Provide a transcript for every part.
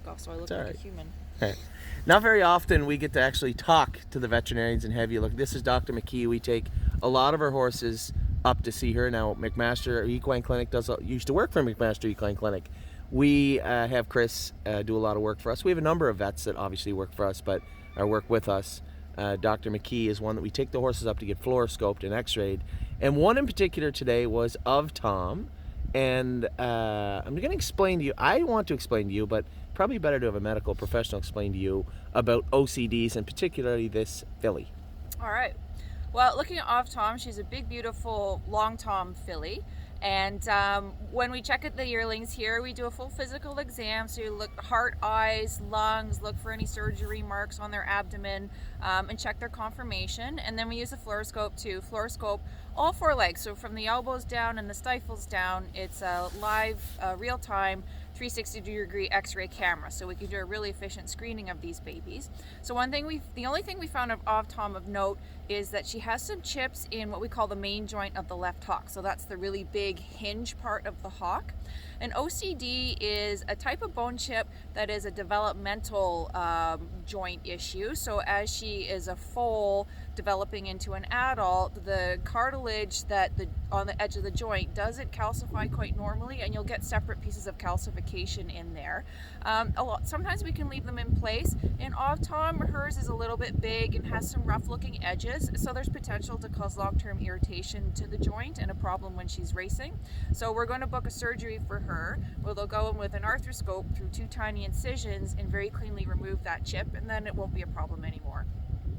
mask off so I look like a human. Not very often we get to actually talk to the veterinarians and have you look. This is Dr. McKee. We take a lot of our horses up to see her. Now, McMaster Equine Clinic used to work for McMaster Equine Clinic. We have Chris do a lot of work for us. We have a number of vets that obviously work for us, but work with us. Dr. McKee is one that we take the horses up to get fluoroscoped and x-rayed. And one in particular today was Oftom. And I'm going to explain to you, I want to explain to you, but probably better to have a medical professional explain to you about OCDs and particularly this filly. All right. Well, looking at Oftom, she's a big, beautiful long tom filly. And when we check at the yearlings here, we do a full physical exam. So you look heart, eyes, lungs, look for any surgery marks on their abdomen, and check their conformation. And then we use a fluoroscope to fluoroscope all four legs. So from the elbows down and the stifles down, it's a live, real-time 360-degree x-ray camera, so we can do a really efficient screening of these babies. So the only thing we found of Oftom of note is that she has some chips in what we call the main joint of the left hock. So that's the really big hinge part of the hock. An OCD is a type of bone chip that is a developmental joint issue. So as she is a foal developing into an adult, the cartilage on the edge of the joint doesn't calcify quite normally, and you'll get separate pieces of calcification in there. Sometimes we can leave them in place. In Oftom, hers is a little bit big and has some rough looking edges, so there's potential to cause long-term irritation to the joint and a problem when she's racing. So we're going to book a surgery for her where they'll go in with an arthroscope through 2 tiny incisions and very cleanly remove that chip, and then it won't be a problem anymore.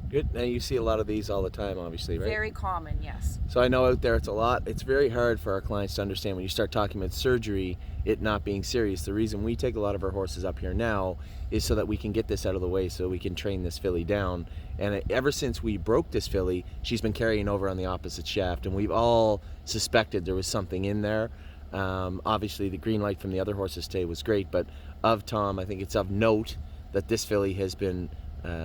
Good. Now you see a lot of these all the time, obviously, right? Very common, yes. So I know out there it's a lot. It's very hard for our clients to understand when you start talking about surgery, it not being serious. The reason we take a lot of our horses up here now is so that we can get this out of the way, so we can train this filly down. And ever since we broke this filly, she's been carrying over on the opposite shaft, and we've all suspected there was something in there. Obviously, the green light from the other horses today was great, but Oftom, I think it's of note that this filly has been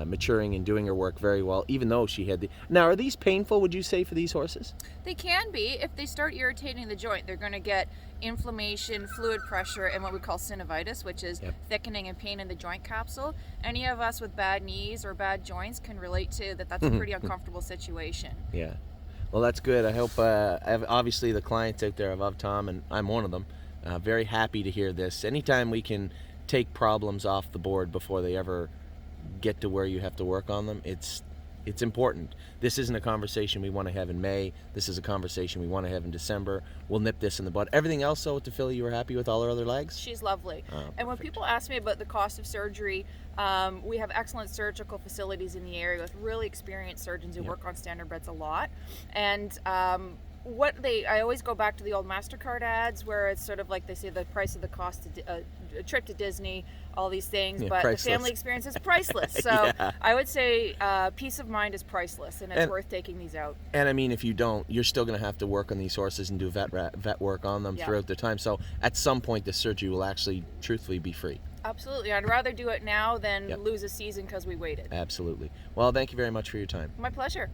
maturing and doing her work very well, even though she had Now, are these painful, would you say, for these horses? They can be. If they start irritating the joint, they're going to get inflammation, fluid pressure, and what we call synovitis, which is thickening and pain in the joint capsule. Any of us with bad knees or bad joints can relate to that. That's a pretty uncomfortable situation. Yeah. Well, that's good. I hope, obviously, the clients out there of Oftom, and I'm one of them, very happy to hear this. Anytime we can take problems off the board before they ever get to where you have to work on them, it's important. This isn't a conversation we want to have in May. This is a conversation we want to have in December. We'll nip this in the bud. Everything else, though, with the filly, you were happy with all her other legs? She's lovely. And when people ask me about the cost of surgery, we have excellent surgical facilities in the area with really experienced surgeons who work on standardbreds a lot. And I always go back to the old MasterCard ads where it's sort of like they say the price of the cost of a trip to Disney, all these things, but priceless. The family experience is priceless. So I would say peace of mind is priceless, and it's worth taking these out. And I mean, if you don't, you're still going to have to work on these horses and do vet work on them throughout the time. So at some point, the surgery will actually, truthfully, be free. Absolutely. I'd rather do it now than lose a season because we waited. Absolutely. Well, thank you very much for your time. My pleasure.